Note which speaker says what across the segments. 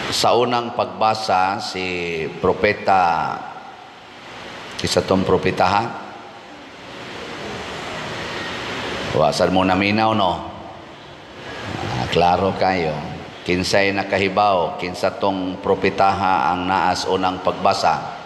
Speaker 1: Sa unang pagbasa, si propeta, isa tong propetahan. Wasan mo naminaw, no? Klaro kayo. Kinsay nakahibaw, kinsa tong propetaha ang naas unang pagbasa.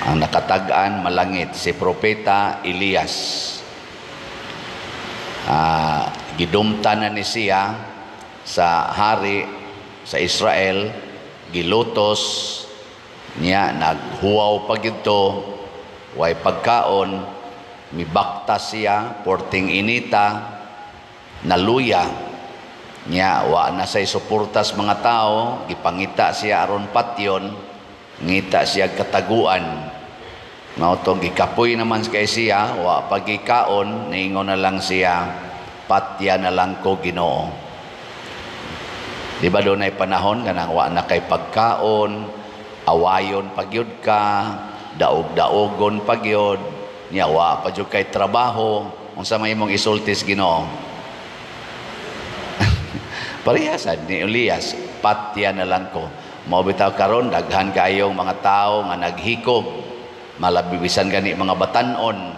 Speaker 1: Ang nakatagaan malangit, si propeta Elias. Gidumta na ni siya sa hari sa Israel, gilutos niya, naghuwaw pag ito, way pagkaon, mibakta siya, porting inita, naluya niya, wa na say suportas mga tao, gipangita siya aron patyon, ngita siya kataguan, mautong gikapoy naman kay siya, wa pagikaon, niingon na lang siya, patya na lang ko Ginoo. Di ba doon ay panahon nga nang wa na kay pagkaon, awayon pagyud ka, daog-daogon pagyud, niya wa pa jud kay trabaho, unsa may imong isultis Ginoo? Parehasad ni Elias, patya na lang ko. Mao bitaw karon daghan kayong mga tao nga naghikog, malabibisan gani mga batan-on,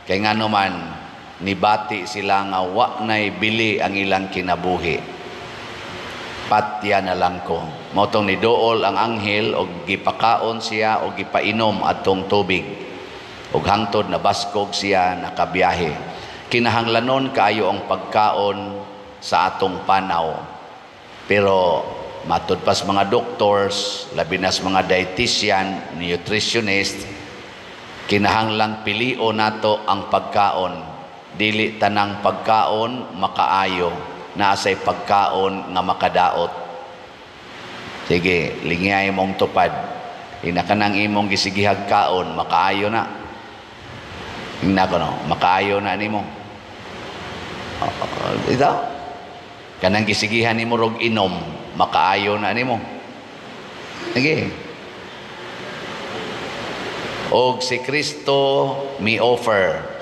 Speaker 1: kay ngano man nibati sila nga wa nay bili ang ilang kinabuhi. Patya na lang ko. Mautong nidool ang anghel o gipakaon siya o gipainom atong tubig. O hangtod na baskog siya nakabiyahe. Kinahanglanon kaayo ang pagkaon sa atong panaw. Pero matud pas mga doctors, labi nas mga dietitian, nutritionist, kinahanglang pilio nato ang pagkaon. Dili tanang pagkaon makaayo. Naasay pagkaon nga makadaot. Sige, lingay mong tupad. Ina ka nang imong gisigihag kaon, makaayo na. Ina ko no, makaayo na nimo. Ito, kanang gisigihan nimo rog inom, makaayo na nimo. Sige. Og si Kristo mi offer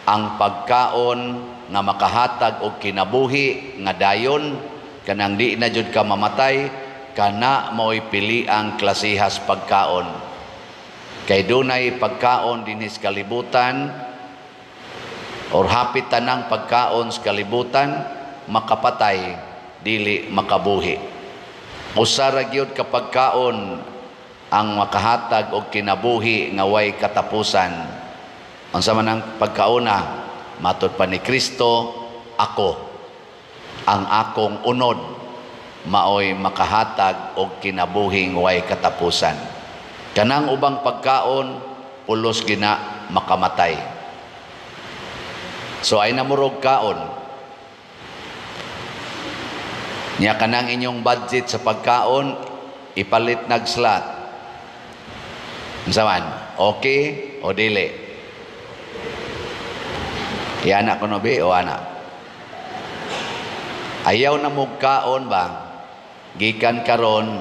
Speaker 1: ang pagkaon nga makahatag og kinabuhi nga dayon kanang di na jud ka mamatay, kana mo'y pili ang klasihas pagkaon. Kay dunay pagkaon dinis kalibutan or hapit tanang pagkaon sa kalibutan makapatay dili makabuhi. Usa ra gyud ka pagkaon ang makahatag og kinabuhi nga way katapusan. Unsa man ang pagkauna? Matod pa ni Kristo, ako, ang akong unod, maoy makahatag og kinabuhing way katapusan. Kanang ubang pagkaon, pulos gina makamatay. So ay namurog kaon. Nya kanang inyong budget sa pagkaon, ipalit nag slot. Unsa man? Okay o dili? Anak ko no be o anak? Ayaw na mo kaon ba? Gikan karon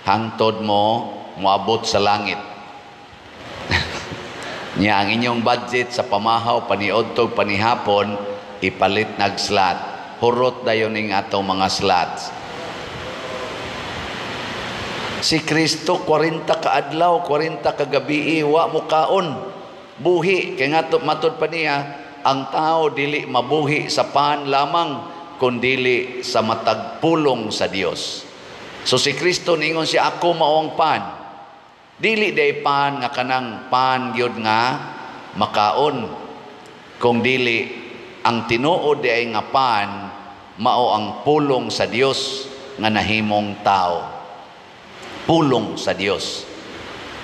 Speaker 1: hangtod mo moabot sa langit. Nya ang inyong budget sa pamahaw paniudtog panihapon ipalit nag slot. Hurot dayon ning atong mga slots. Si Kristo 40 ka adlaw, 40 ka gabi wa mo kaon. Buhi kay ngadto matud pa niya, ang tao dili mabuhi sa pan lamang kundili sa matagpulong sa Dios. So si Kristo ningon siya, ako maong pan. Dili day pan nga kanang pan gyud nga makaon, kung dili ang tinuod day nga pan mao ang pulong sa Dios nga nahimong tao. Pulong sa Dios.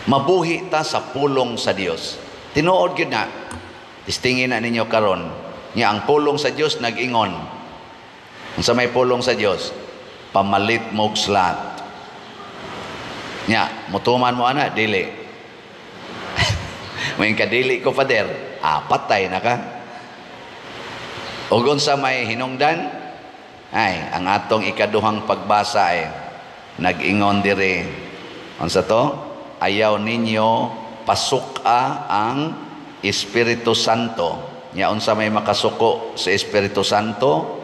Speaker 1: Mabuhi ta sa pulong sa Dios. Tinuod gyud na. Tistingin na ninyo karon, niya ang pulong sa Dios nag-ingon. Unsa may pulong sa Dios? Pamalit mo slot. Nya, mutuman mo ana dili. May kadili ko pader, patay na ka. Ug unsa may hinungdan? Ay, ang atong ikaduhang pagbasa ay nag-ingon dire. Unsa to? Ayaw ninyo pasuka ang Espiritu Santo. Nya unsa may makasuko sa Espiritu Santo?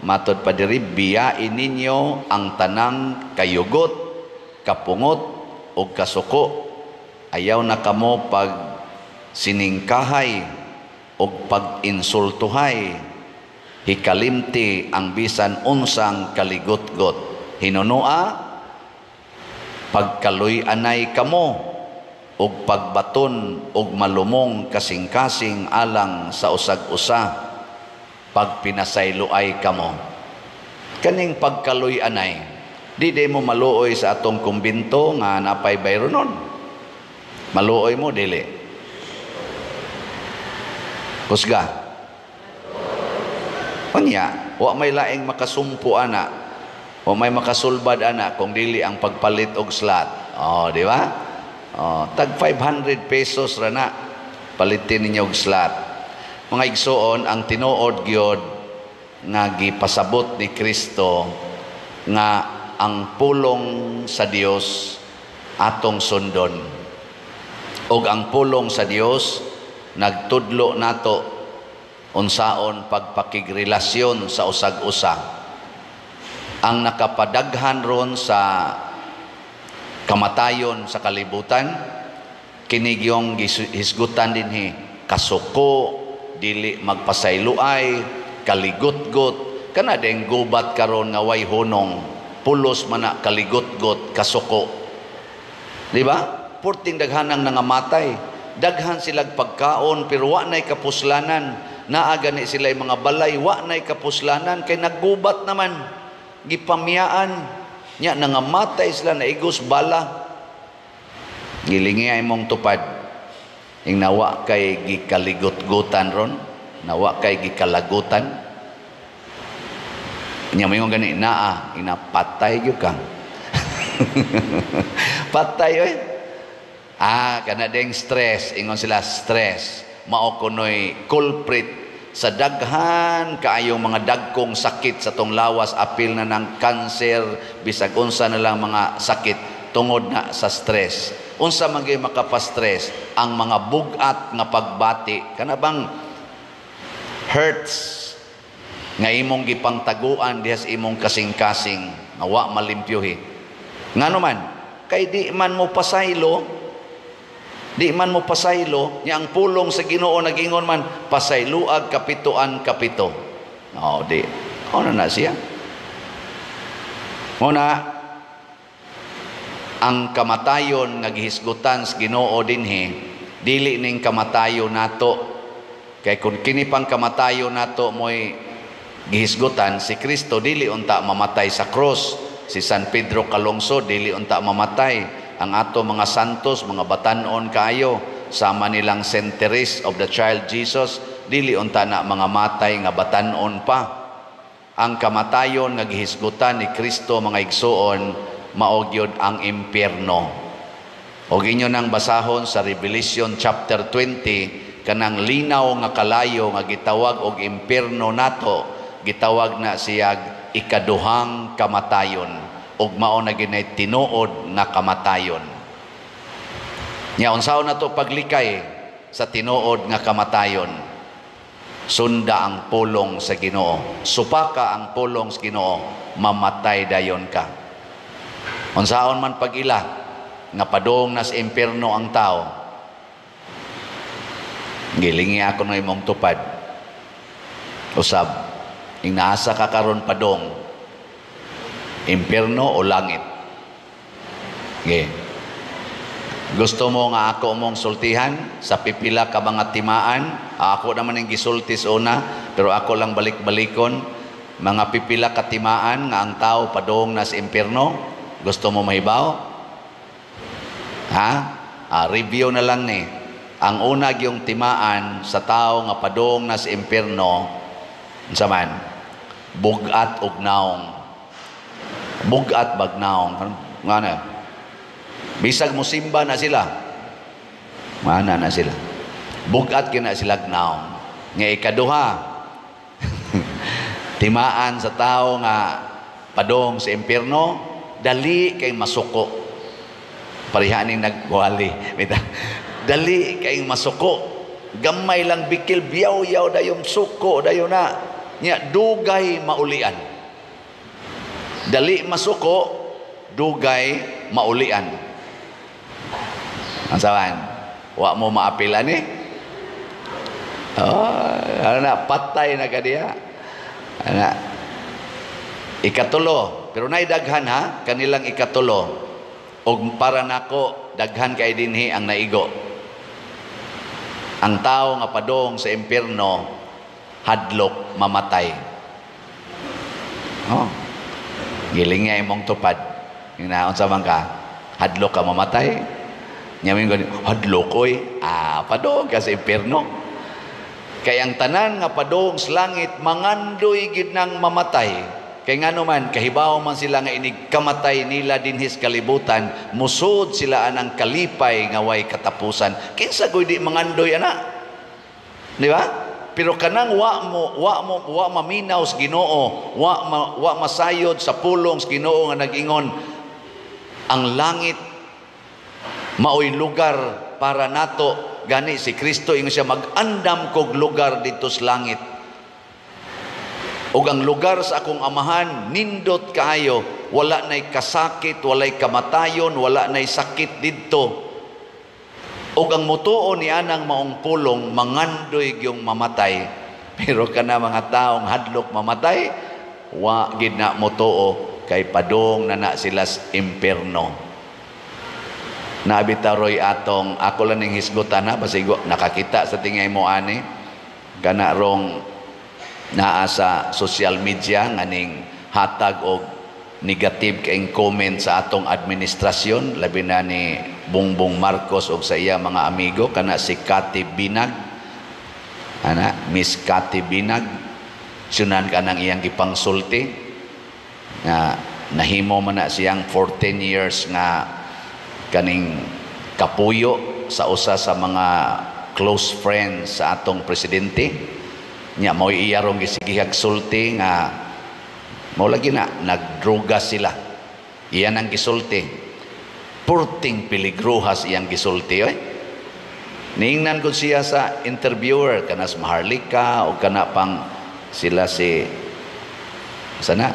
Speaker 1: matod pa diri, biyain ninyo ang tanang kayugot, kapungot o kasuko. Ayaw na kamo pag siningkahay o pag-insultuhay, hikalimti ang bisan unsang kaligot-got. Hinunua, pagkaluy-anay kamo o pagbaton o malumong kasing-kasing alang sa usag-usa, pag pinasayloay kamo. Kaning pagkaluy-anay, di mo maluoy sa atong kumbinto nga napay bayro nun. Maluoy mo, dili. Kusga. Unya, wa may laing makasumpo ana, wa may makasulbad ana kung dili ang pagpalit og slot. Oh, di ba? Oh, tag 500 pesos ra na palitin ninyo og slot. Mga igsoon, ang tinuod gyud nga gipasabot ni Kristo nga ang pulong sa Dios atong sundon. Og ang pulong sa Dios nagtudlo nato unsaon pagpakigrelasyon sa usag-usa. Ang nakapadaghan ron sa kamatayon sa kalibutan, kinigyong hisgutan dinhi, kasuko, dili magpasayloay, kaligot-got, kana deng gubat karon nga way hunong, pulos man na kaligot-got, kasuko. Di ba? Purting daghanang nangamatay, daghan silang pagkaon pero wa nay kapuslanan, naa gani sila mga balay, wa nay kapuslanan kay naggubat naman, gipamiyaan nya, nangamatay sila na igos bala. Gilingi ay mong tupad ing nawa kay gikaligot-gutan ron, nawa kay gikalagutan nya mayon gani naa inapatay gyud ka. Patay oy. Kana ding stress, ingon sila stress, mao kunoy culprit sa daghan kaayong mga dagkong sakit sa tong lawas, apil na ng cancer, bisag unsa na lang mga sakit tungod na sa stress. Unsa man gyud makapastress? Ang mga bugat nga pagbati, kana bang hurts nga imong gipangtaguan dihas imong kasing-kasing nga wa malimpyuhi. Ngano man kay di man mo pasaylo, niya ang pulong sa Ginoo nagingon man, pasayloag kapituan kapito. Di. Ano na siya? Muna, ang kamatayon nagihisgutan sa Ginoo dinhi, dili ning kamatayon nato. Kay kung kini pang kamatayon nato mo'y gihisgutan, si Kristo dili unta mamatay sa cross. Si San Pedro Calungsod dili unta mamatay. Ang ato mga santos, mga batanon kayo, sama nilang centuries of the child Jesus, dili unta na mga matay nga batanon pa. Ang kamatayon nga gihisgutan ni Kristo, mga igsoon, maogyod ang impyerno. Og inyo nang basahon sa Revelation chapter 20, kanang linaw nga kalayo nga gitawag og impyerno nato, gitawag na siyag ikaduhang kamatayon. Og mao na ginay tinuod nga kamatayon. Nya unsaon nato paglikay sa tinuod nga kamatayon? Sunda ang pulong sa Ginoo. Supaka ang pulong sa Ginoo, mamatay dayon ka. Unsaon man pag-ila nga padung nas impierno ang tao, gilingi ako na imong tupad. Usab, ing naasa ka karon padong, impierno o langit. Okay. Gusto mo nga ako mong sultihan sa pipila ka mga timaan? Ako naman yung gisultis una, pero ako lang balik-balikon. Mga pipila ka timaan nga ang tao padong nas impierno. Gusto mo mahibaw? Review na lang ni. Ang unag yung timaan sa tao nga padong nas impierno, sa man, bugat ug naong. Bugat bagnaong nga na bisag musimba na sila, mana na sila, bugat kina sila gnaong. Nga ikaduha, timaan sa tao nga padong sa impierno, dali kay masuko. Parihaning nagwali, dali kay masuko, gamay lang bikil, biyaw-yaw dayon suko dayon na. Nya dugay maulian. Dali masuko, dugay maulian. Asawan, wa mo maapilan eh. Ano na, patay na ka diya. Ano, ikatulo, pero naidaghan ha, kanilang ikatulo. Og para nako, daghan kay dinhi ang naigo. Ang tao nga padong sa impyerno, hadlok mamatay. Oh. Giling nga imong tupad. Hinaon sa man ka, hadlok ka mamatay. Nyamin ko, hadlok oy. Padong ka sa impyerno. Kaya ang tanan nga padong sa langit, mangandoy gid nang mamatay. Kaya nga naman, kahibaw man sila nga inig kamatay nila dinhis kalibutan, musod sila anang kalipay nga way katapusan. Kinsa goy di mangandoy ana? Di ba? Pero kanang wa maminaw sa Ginoo, wa masayod sa pulong sa Ginoo nga nag-ingon, ang langit maoy lugar para nato, gani si Kristo ingon siya, mag-andam kog lugar dito sa langit. Og ang lugar sa akong amahan nindot kaayo, wala nay kasakit, walay kamatayon, wala nay sakit didto. Og ang mutuo ni anang maong pulong, mangandoy gyung mamatay. Pero kana mga taong hadlok mamatay, wa gid na mutuo, kay padong na sila sa impyerno. Nabitaroy atong ako lang ning hisgutan ha, basigo nakakita sa tingay mo ani kana rong naa sa social media nga ning hatag og negative kaing comment sa atong administrasyon, labi na ni Bongbong Marcos og sa iya mga amigo, kana si Cathy Binag, Miss Cathy Binag, sunan ka ng iyang gipangsulti nga nahimo man na siyang 14 years nga kaning kapuyo sa usa sa mga close friends sa atong presidente. Nya mo iyarong gisigihag sulti nga mo lagi na nagdruga sila. Iyan ang gisulti. Purting piligruhas iyang gisulti oy. Niingnan ko siya sa interviewer kanas Maharlika o kana pang sila si sana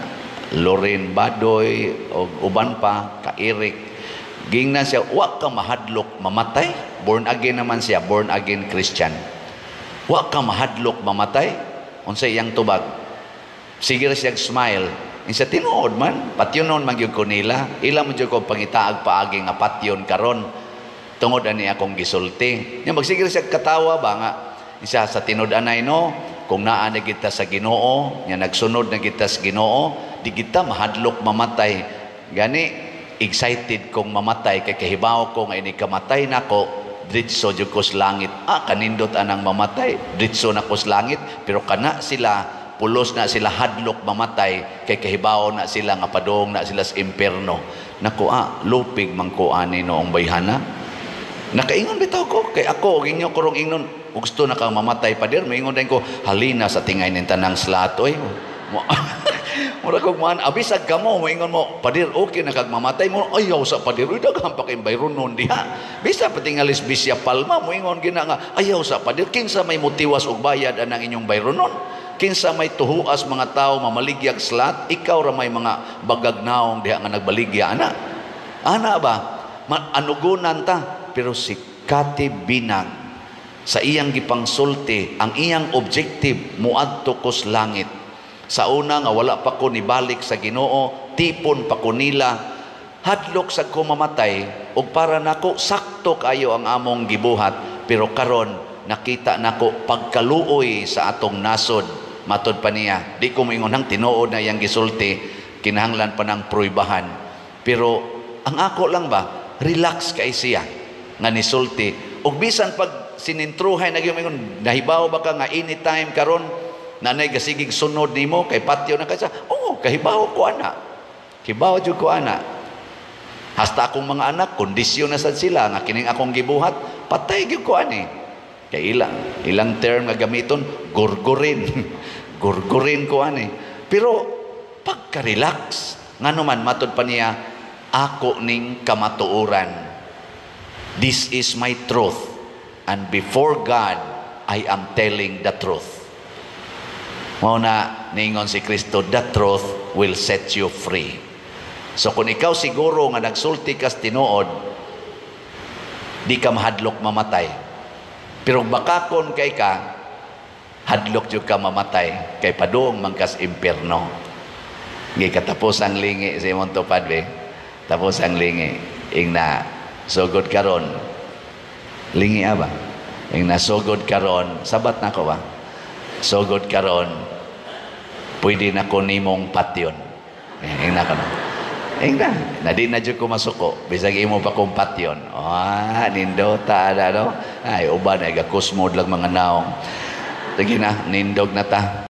Speaker 1: Loren Badoy o uban pa ka Eric. Gingnan siya, wa ka mahadlok mamatay. Born again naman siya, born again Christian. Wa ka mahadlok mamatay. Unsay iyang tubag. Sige siya smile. Insa tinuod man, patyonon man gyud ko nila. Ila mo gyud ko pangitaag paagi nga patyon karon. Tungod ani akong gisulti. Nya magsigil siya katawa ba nga isa sa tinud-anay no, kung naa na kita sa Ginoo, nya nagsunod na kita sa Ginoo, di kita mahadlok mamatay. Gani excited kong mamatay kay kahibaw ko nga ini kamatay nako, dritso jud ko sa langit. Kanindot anang mamatay, dritso na ko sa langit, pero kana sila pulos na sila hadlok mamatay kay kahibaw na sila nga padong na sila sa impyerno. Naku lupig man ko ani noong bayhana. Nakaingon bitaw ko kay ako ginyo ko rong ingnon gusto na kang mamatay pader, maingon din ko halina sa tingay nin tanang slatoy. Mura kog man abisag kamo moingon mo padir okay na kag mamatay mo ayaw sa padir daghan pa kay bayronon diha bisa patingalis bisya palma moingon gina nga ayaw sa padir kinsa may motiwas og bayad anang inyong bayronon kinsa may tuhuas mga tao mamaligyag slat ikaw ra may mga bagagnaong diha nga nagbaligya ana ba anugunan ta pero si Cathy Binag sa iyang gipangsulti ang iyang objective muadto ko sa langit. Sa una nga wala pa ko nibalik sa Ginoo, tipon pa ko nila, hadlok sa ko mamatay, o para nako sakto kayo ang among gibuhat, pero karon nakita nako pagkaluoy sa atong nasod. Matod pa niya, di ko moingon hang tinuod na iyang gisulti, kinahanglan pa ng pruibahan. Pero ang ako lang ba, relax kay siya nga nisulti. Og bisan pag sinintruhay nagyumingon, nahibaw ba ka nga anytime karon nanay gasigig sunod nimo kay patyo na kasa kahibaw ko ana hibaw jud ko ana hasta akong mga anak kondisyon na sad sila nga kining akong gibuhat patay gyud ko ani kay ilang term nga gamiton gurgurin gurgurin ko ani pero pagka-relax ngano man matod pa niya ako ning kamatuoran, this is my truth and before God I am telling the truth. Mao na ningon si Kristo, the truth will set you free. So kung ikaw siguro nga nagsulti kas tinuod, di ka mahadlok mamatay. Pero bakakon kay ka, hadlok jud ka mamatay, kay paduong mangkas impierno. Gikatapos ang lingi si Monto Padre, tapos ang lingi, ing na sugod karon, lingi ba? Ing na sugod karon, sabat na ko ba? Sugod karon, pwede na ko nimong patyon. Ing na ko na. Ing na di na dyan ko masuko. Bisag imo pa kong patyon. Nindota na, no? Ay, uban, ay gakusmod lang mga naong. Sige na, nindog na ta.